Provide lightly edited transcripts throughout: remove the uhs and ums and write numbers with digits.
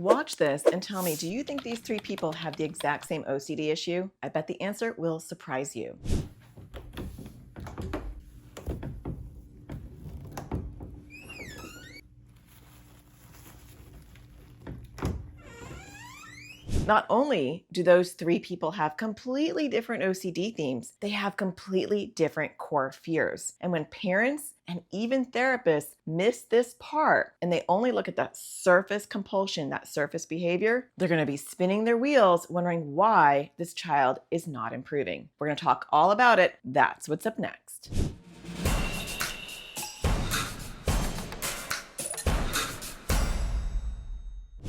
Watch this and tell me, do you think these three people have the exact same OCD issue? I bet the answer will surprise you. Not only do those three people have completely different OCD themes, they have completely different core fears. And when parents and even therapists miss this part and they only look at that surface compulsion, that surface behavior, they're going to be spinning their wheels wondering why this child is not improving. We're going to talk all about it. That's what's up next.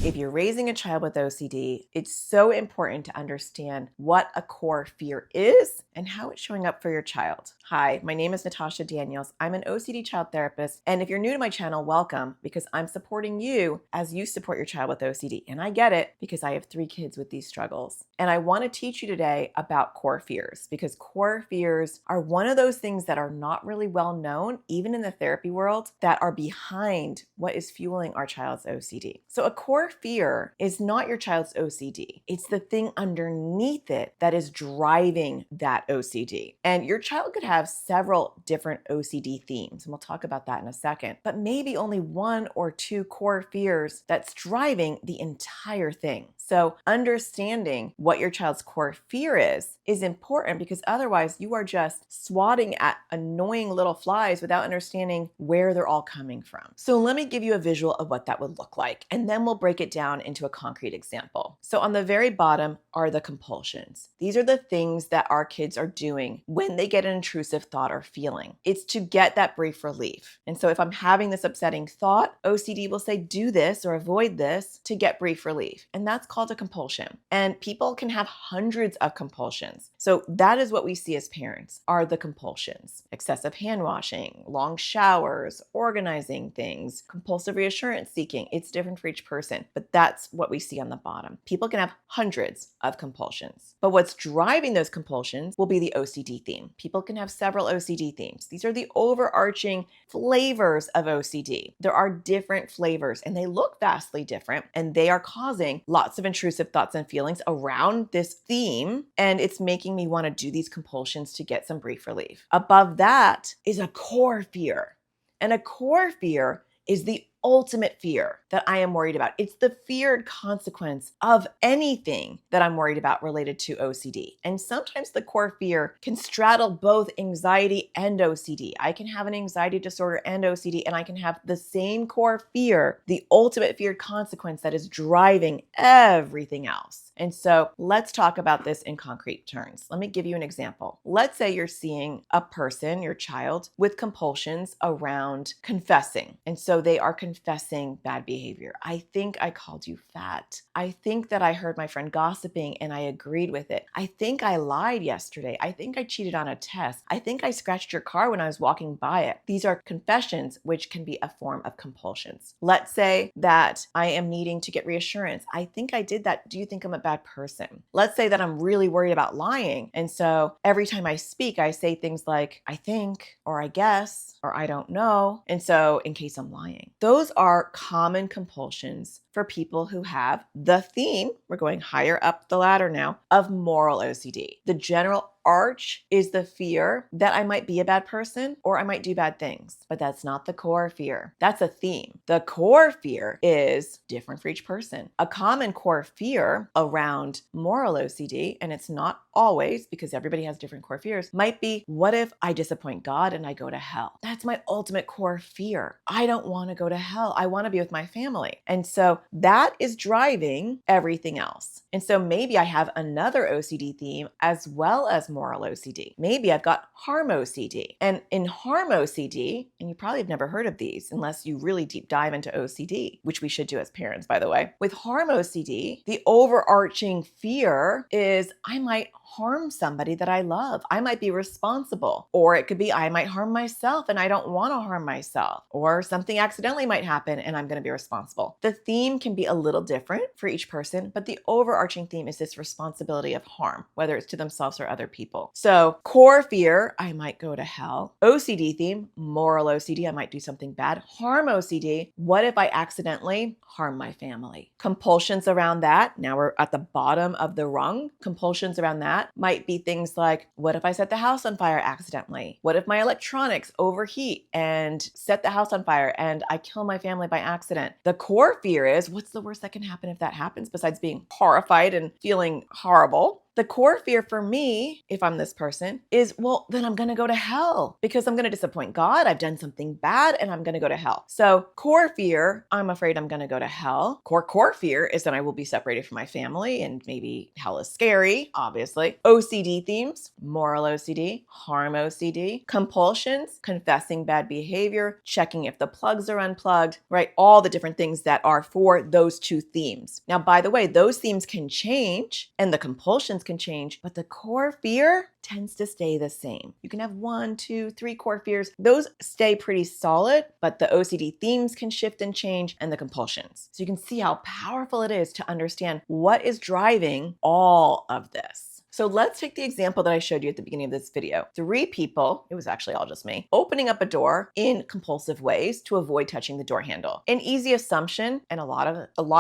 If you're raising a child with OCD, it's so important to understand what a core fear is and how it's showing up for your child. Hi, my name is Natasha Daniels. I'm an OCD child therapist. And if you're new to my channel, welcome, because I'm supporting you as you support your child with OCD. And I get it because I have 3 kids with these struggles. And I want to teach you today about core fears, because core fears are one of those things that are not really well known, even in the therapy world, that are behind what is fueling our child's OCD. So a core fear is not your child's OCD. It's the thing underneath it that is driving that OCD. And your child could have several different OCD themes, and we'll talk about that in a second, but maybe only 1 or 2 core fears that's driving the entire thing. So understanding what your child's core fear is important, because otherwise you are just swatting at annoying little flies without understanding where they're all coming from. So let me give you a visual of what that would look like, and then we'll break it down into a concrete example. So on the very bottom are the compulsions. These are the things that our kids are doing when they get an intrusive thought or feeling. It's to get that brief relief. And so if I'm having this upsetting thought, OCD will say, do this or avoid this to get brief relief. And that's called a compulsion. And people can have hundreds of compulsions. So that is what we see as parents, are the compulsions. Excessive hand washing, long showers, organizing things, compulsive reassurance seeking. It's different for each person, but that's what we see on the bottom. People can have hundreds of compulsions. But what's driving those compulsions will be the OCD theme. People can have several OCD themes. These are the overarching flavors of OCD. There are different flavors and they look vastly different, and they are causing lots of intrusive thoughts and feelings around this theme, and it's making me want to do these compulsions to get some brief relief. Above that is a core fear. And a core fear is the ultimate fear that I am worried about. It's the feared consequence of anything that I'm worried about related to OCD. And sometimes the core fear can straddle both anxiety and OCD. I can have an anxiety disorder and OCD, and I can have the same core fear, the ultimate feared consequence that is driving everything else. And so let's talk about this in concrete terms. Let me give you an example. Let's say you're seeing a person, your child, with compulsions around confessing. And so they are confessing bad behavior. I think I called you fat. I think that I heard my friend gossiping and I agreed with it. I think I lied yesterday. I think I cheated on a test. I think I scratched your car when I was walking by it. These are confessions, which can be a form of compulsions. Let's say that I am needing to get reassurance. I think I did that. Do you think I'm a bad person? Let's say that I'm really worried about lying. And so every time I speak, I say things like, I think, or I guess, or I don't know. And so in case I'm lying, those are common compulsions for people who have the theme, we're going higher up the ladder now, of moral OCD. The general arch is the fear that I might be a bad person or I might do bad things, but that's not the core fear. That's a theme. The core fear is different for each person. A common core fear around moral OCD, and it's not always because everybody has different core fears, might be, what if I disappoint God and I go to hell? That's my ultimate core fear. I don't want to go to hell. I want to be with my family. And so that is driving everything else. And so maybe I have another OCD theme as well as moral OCD. Maybe I've got harm OCD. And in harm OCD, and you probably have never heard of these unless you really deep dive into OCD, which we should do as parents, by the way. With harm OCD, the overarching fear is I might harm somebody that I love. I might be responsible. Or it could be I might harm myself and I don't want to harm myself. Or something accidentally might happen and I'm going to be responsible. The theme theme can be a little different for each person, but the overarching theme is this responsibility of harm, whether it's to themselves or other people. So core fear, I might go to hell. OCD theme, moral OCD, I might do something bad. Harm OCD, what if I accidentally harm my family? Compulsions around that, now we're at the bottom of the rung. Compulsions around that might be things like, what if I set the house on fire accidentally? What if my electronics overheat and set the house on fire and I kill my family by accident? The core fear is, what's the worst that can happen if that happens besides being horrified and feeling horrible? The core fear for me, if I'm this person, is, well, then I'm going to go to hell because I'm going to disappoint God. I've done something bad and I'm going to go to hell. So core fear, I'm afraid I'm going to go to hell. Core fear is that I will be separated from my family and maybe hell is scary, obviously. OCD themes, moral OCD, harm OCD, compulsions, confessing bad behavior, checking if the plugs are unplugged, right? All the different things that are for those two themes. Now, by the way, those themes can change and the compulsions can change, but the core fear tends to stay the same. You can have 1, 2, 3 core fears. Those stay pretty solid, but the OCD themes can shift and change and the compulsions. So you can see how powerful it is to understand what is driving all of this. So let's take the example that I showed you at the beginning of this video. 3 people, it was actually all just me, opening up a door in compulsive ways to avoid touching the door handle. An easy assumption, and a lot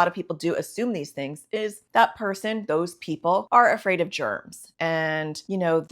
of people do assume these things, is that person, those people are afraid of germs. And,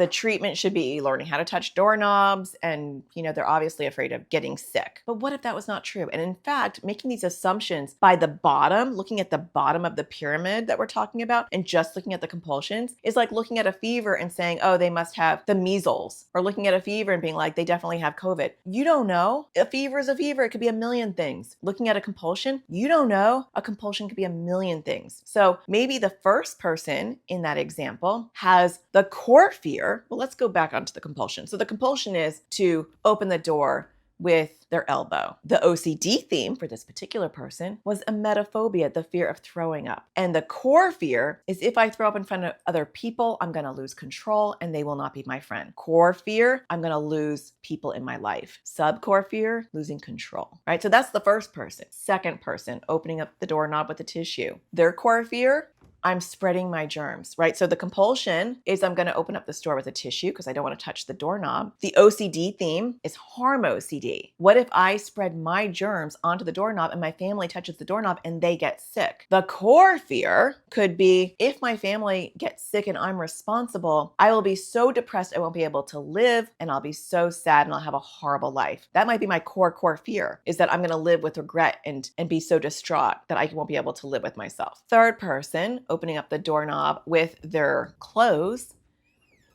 the treatment should be learning how to touch doorknobs and, they're obviously afraid of getting sick. But what if that was not true? And in fact, making these assumptions by the bottom, looking at the bottom of the pyramid that we're talking about and just looking at the compulsions is like looking at a fever and saying, oh, they must have the measles, or looking at a fever and being like, they definitely have COVID. You don't know. A fever is a fever. It could be a million things. Looking at a compulsion, you don't know. A compulsion could be a million things. So maybe the first person in that example has the core fear. Well, let's go back onto the compulsion. So the compulsion is to open the door with their elbow. The OCD theme for this particular person was emetophobia, the fear of throwing up. And the core fear is if I throw up in front of other people, I'm going to lose control and they will not be my friend. Core fear, I'm going to lose people in my life. Subcore fear, losing control, right? So that's the first person. Second person, opening up the doorknob with a tissue. Their core fear, I'm spreading my germs, right? So the compulsion is I'm going to open up the door with a tissue because I don't want to touch the doorknob. The OCD theme is harm OCD. What if I spread my germs onto the doorknob and my family touches the doorknob and they get sick? The core fear could be if my family gets sick and I'm responsible, I will be so depressed I won't be able to live and I'll be so sad and I'll have a horrible life. That might be my core fear, is that I'm going to live with regret and be so distraught that I won't be able to live with myself. Third person, opening up the doorknob with their clothes.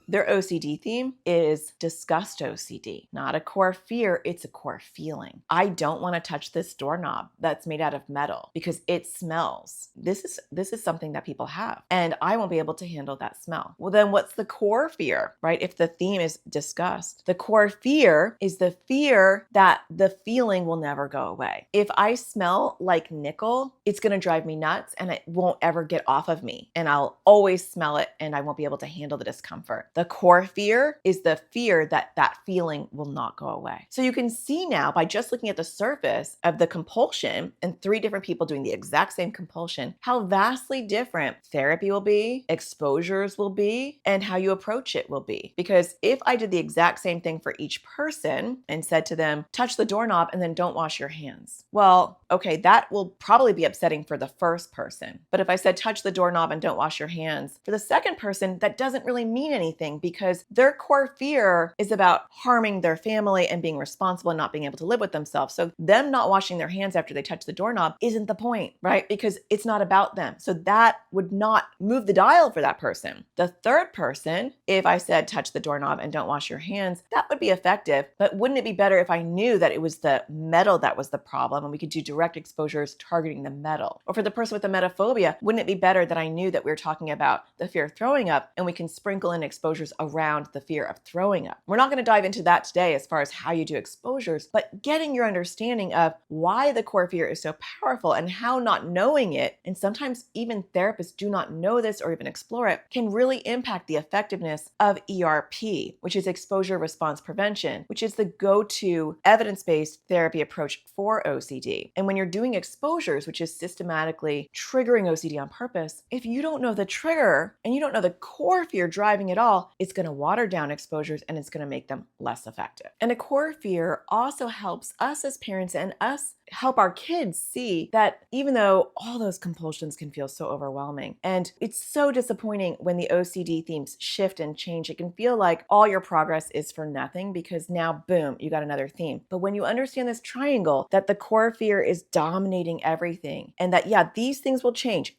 Their OCD theme is disgust OCD, not a core fear, it's a core feeling. I don't want to touch this doorknob that's made out of metal because it smells. This is something that people have, and I won't be able to handle that smell. Well, then what's the core fear, right? If the theme is disgust, the core fear is the fear that the feeling will never go away. If I smell like nickel, it's going to drive me nuts and it won't ever get off of me, and I'll always smell it and I won't be able to handle the discomfort. The core fear is the fear that that feeling will not go away. So you can see now by just looking at the surface of the compulsion and 3 different people doing the exact same compulsion, how vastly different therapy will be, exposures will be, and how you approach it will be. Because if I did the exact same thing for each person and said to them, touch the doorknob and then don't wash your hands. Well, okay, that will probably be upsetting for the first person. But if I said, touch the doorknob and don't wash your hands, for the second person, that doesn't really mean anything because their core fear is about harming their family and being responsible and not being able to live with themselves. So them not washing their hands after they touch the doorknob isn't the point, right? Because it's not about them. So that would not move the dial for that person. The third person, if I said touch the doorknob and don't wash your hands, that would be effective. But wouldn't it be better if I knew that it was the metal that was the problem and we could do direct exposures targeting the metal? Or for the person with the emetophobia, wouldn't it be better that I knew that we were talking about the fear of throwing up and we can sprinkle in exposure exposures around the fear of throwing up. We're not going to dive into that today as far as how you do exposures, but getting your understanding of why the core fear is so powerful and how not knowing it, and sometimes even therapists do not know this or even explore it, can really impact the effectiveness of ERP, which is exposure response prevention, which is the go-to evidence-based therapy approach for OCD. And when you're doing exposures, which is systematically triggering OCD on purpose, if you don't know the trigger and you don't know the core fear driving it all, it's going to water down exposures and it's going to make them less effective. And a core fear also helps us as parents and us help our kids see that even though all those compulsions can feel so overwhelming and it's so disappointing when the OCD themes shift and change, it can feel like all your progress is for nothing because now, boom, you got another theme. But when you understand this triangle, that the core fear is dominating everything and that, yeah, these things will change,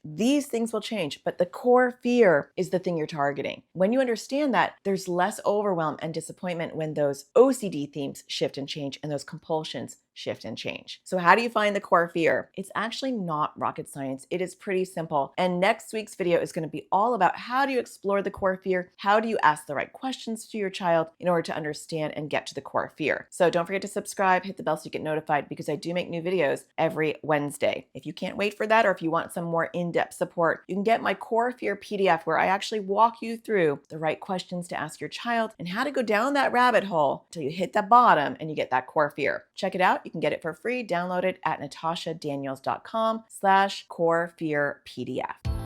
but the core fear is the thing you're targeting. When you understand that, there's less overwhelm and disappointment when those OCD themes shift and change and those compulsions shift and change. So how do you find the core fear? It's actually not rocket science. It is pretty simple. And next week's video is going to be all about how do you explore the core fear? How do you ask the right questions to your child in order to understand and get to the core fear? So don't forget to subscribe, hit the bell so you get notified because I do make new videos every Wednesday. If you can't wait for that or if you want some more in-depth support, you can get my core fear PDF where I actually walk you through the right questions to ask your child and how to go down that rabbit hole until you hit the bottom and you get that core fear. Check it out. You can get it for free. Download it at natashadaniels.com/core fear PDF.